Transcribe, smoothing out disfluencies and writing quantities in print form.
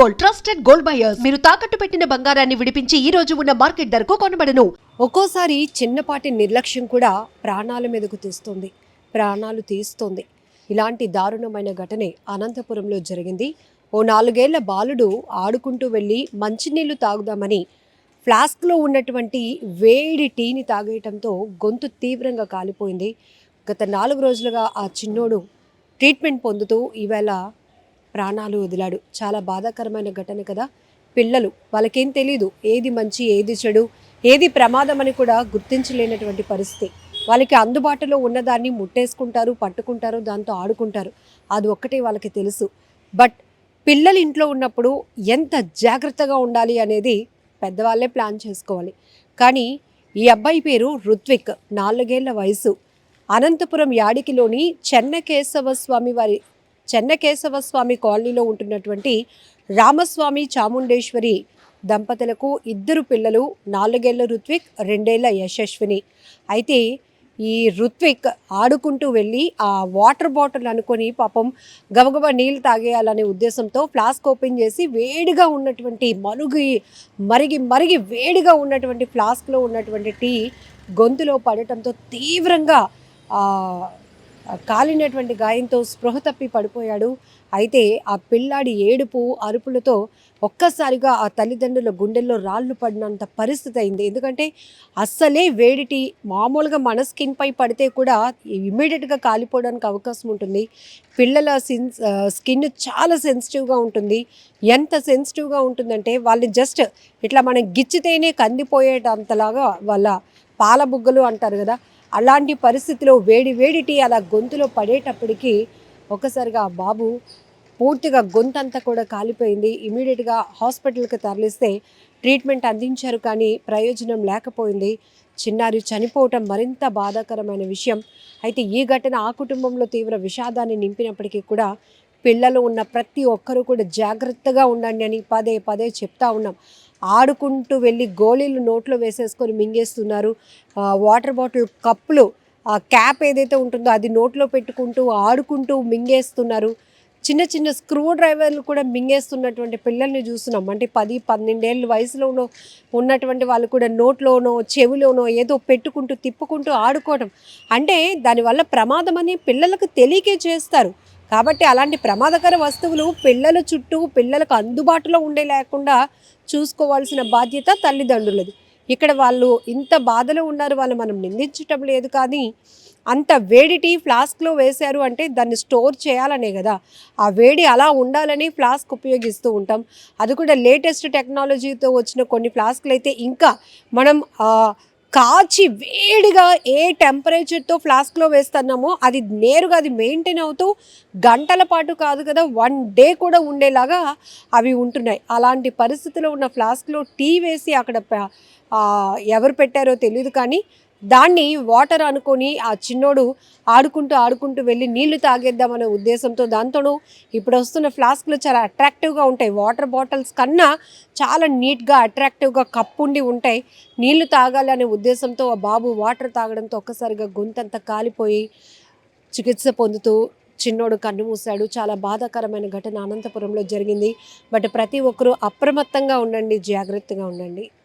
Gold, trusted gold buyers. మీరు తాకట్టు పెట్టిన బంగారాన్ని విడిపించి ఈ రోజు ఉన్న మార్కెట్ ధరకు కొనబడను. ఒక్కోసారి చిన్నపాటి నిర్లక్ష్యం కూడా ప్రాణాల మీదకు తీస్తుంది, ప్రాణాలు తీస్తుంది. ఇలాంటి దారుణమైన ఘటనే అనంతపురంలో జరిగింది. ఓ 4 ఏళ్ల బాలుడు ఆడుకుంటూ వెళ్ళి మంచినీళ్లు తాగుదామని ఫ్లాస్క్లో ఉన్నటువంటి వేడి టీని తాగేయటంతో గొంతు తీవ్రంగా కాలిపోయింది. గత 4 రోజులుగా ఆ చిన్నోడు ట్రీట్మెంట్ పొందుతూ ఈవేళ ప్రాణాలు వదిలాడు. చాలా బాధాకరమైన ఘటన కదా. పిల్లలు వాళ్ళకేం తెలీదు, ఏది మంచి ఏది చెడు, ఏది ప్రమాదం అని కూడా గుర్తించలేనటువంటి పరిస్థితి. వాళ్ళకి అందుబాటులో ఉన్నదాన్ని ముట్టేసుకుంటారు, పట్టుకుంటారు, దాంతో ఆడుకుంటారు. అది ఒక్కటే వాళ్ళకి తెలుసు. బట్ పిల్లలు ఇంట్లో ఉన్నప్పుడు ఎంత జాగ్రత్తగా ఉండాలి అనేది పెద్దవాళ్ళే ప్లాన్ చేసుకోవాలి. కానీ ఈ అబ్బాయి పేరు రుత్విక్, 4 ఏళ్ల వయసు. అనంతపురం యాడికిలోని చెన్నకేశవస్వామి కాలనీలో ఉంటున్నటువంటి రామస్వామి చాముండేశ్వరి దంపతులకు 2 పిల్లలు, 4 ఏళ్ల రుత్విక్, 2 ఏళ్ల యశస్విని. అయితే ఈ రుత్విక్ ఆడుకుంటూ వెళ్ళి ఆ వాటర్ బాటిల్ అనుకొని పాపం గబగబా నీళ్ళు తాగేయాలనే ఉద్దేశంతో ఫ్లాస్క్ ఓపెన్ చేసి వేడిగా ఉన్నటువంటి మరిగి వేడిగా ఉన్నటువంటి ఫ్లాస్క్లో ఉన్నటువంటి టీ గొంతులో పడటంతో తీవ్రంగా కాలినటువంటి గాయంతో స్పృహ తప్పి పడిపోయాడు. అయితే ఆ పిల్లాడి ఏడుపు అరుపులతో ఒక్కసారిగా ఆ తల్లిదండ్రుల గుండెల్లో రాళ్ళు పడినంత పరిస్థితి అయింది. ఎందుకంటే అస్సలే వేడిటి మామూలుగా మన స్కిన్పై పడితే కూడా ఇమ్మీడియట్గా కాలిపోవడానికి అవకాశం ఉంటుంది. పిల్లల స్కిన్ చాలా సెన్సిటివ్గా ఉంటుంది. ఎంత సెన్సిటివ్గా ఉంటుందంటే వాళ్ళు జస్ట్ ఇట్లా మనం గిచ్చితేనే కందిపోయేటంతలాగా వాళ్ళ పాల బుగ్గలు అంటారు కదా, అలాంటి పరిస్థితిలో వేడి టీ అలా గొంతులో పడేటప్పటికీ ఒక్కసారిగా ఆ బాబు పూర్తిగా గొంతంతా కూడా కాలిపోయింది. ఇమీడియట్గా హాస్పిటల్కి తరలిస్తే ట్రీట్మెంట్ అందించారు, కానీ ప్రయోజనం లేకపోయింది. చిన్నారి చనిపోవటం మరింత బాధాకరమైన విషయం. అయితే ఈ ఘటన ఆ కుటుంబంలో తీవ్ర విషాదాన్ని నింపినప్పటికీ కూడా పిల్లలు ఉన్న ప్రతి ఒక్కరూ కూడా జాగ్రత్తగా ఉండండి అని పదే చెప్తా ఉన్నాం. ఆడుకుంటూ వెళ్ళి గోళీలు నోట్లో వేసేసుకొని మింగేస్తున్నారు. వాటర్ బాటిల్ కప్పులు క్యాప్ ఏదైతే ఉంటుందో అది నోట్లో పెట్టుకుంటూ ఆడుకుంటూ మింగేస్తున్నారు. చిన్న స్క్రూ డ్రైవర్లు కూడా మింగేస్తున్నటువంటి పిల్లల్ని చూస్తున్నాం. అంటే 10-12 ఏళ్ళ వయసులో ఉన్నటువంటి వాళ్ళు కూడా నోట్లోనో చెవిలోనో ఏదో పెట్టుకుంటూ తిప్పుకుంటూ ఆడుకోవడం. అంటే దానివల్ల ప్రమాదం అని పిల్లలకు తెలియకే చేస్తారు. కాబట్టి అలాంటి ప్రమాదకర వస్తువులు పిల్లల చుట్టూ పిల్లలకు అందుబాటులో ఉండే లేకుండా చూసుకోవాల్సిన బాధ్యత తల్లిదండ్రులది. ఇక్కడ వాళ్ళు ఇంత బాధలో ఉన్నారు, వాళ్ళు మనం నిందించటం లేదు. కానీ అంత వేడి టీ ఫ్లాస్క్లో వేశారు అంటే దాన్ని స్టోర్ చేయాలనే కదా, ఆ వేడి అలా ఉండాలని ఫ్లాస్క్ ఉపయోగిస్తూ ఉంటాం. అది కూడా లేటెస్ట్ టెక్నాలజీతో వచ్చిన కొన్ని ఫ్లాస్క్లు అయితే ఇంకా మనం కాచి వేడిగా ఏ టెంపరేచర్తో ఫ్లాస్క్లో వేస్తున్నామో అది నేరుగా అది మెయింటైన్ అవుతూ గంటల పాటు కాదు కదా, 1 డే కూడా ఉండేలాగా అవి ఉంటున్నాయి. అలాంటి పరిస్థితిలో ఉన్న ఫ్లాస్క్లో టీ వేసి అక్కడ ఎవరు పెట్టారో తెలియదు, కానీ దాన్ని వాటర్ అనుకొని ఆ చిన్నోడు ఆడుకుంటూ వెళ్ళి నీళ్లు తాగేద్దామనే ఉద్దేశంతో, దాంతోనూ ఇప్పుడు వస్తున్న ఫ్లాస్క్లు చాలా అట్రాక్టివ్గా ఉంటాయి. వాటర్ బాటిల్స్ కన్నా చాలా నీట్గా అట్రాక్టివ్గా కప్పుండి ఉంటాయి. నీళ్లు తాగాలి అనే ఉద్దేశంతో ఆ బాబు వాటర్ తాగడంతో ఒక్కసారిగా గొంతంతా కాలిపోయి చికిత్స పొందుతూ చిన్నోడు కన్ను మూశాడు. చాలా బాధాకరమైన ఘటన అనంతపురంలో జరిగింది. బట్ ప్రతి ఒక్కరూ అప్రమత్తంగా ఉండండి, జాగ్రత్తగా ఉండండి.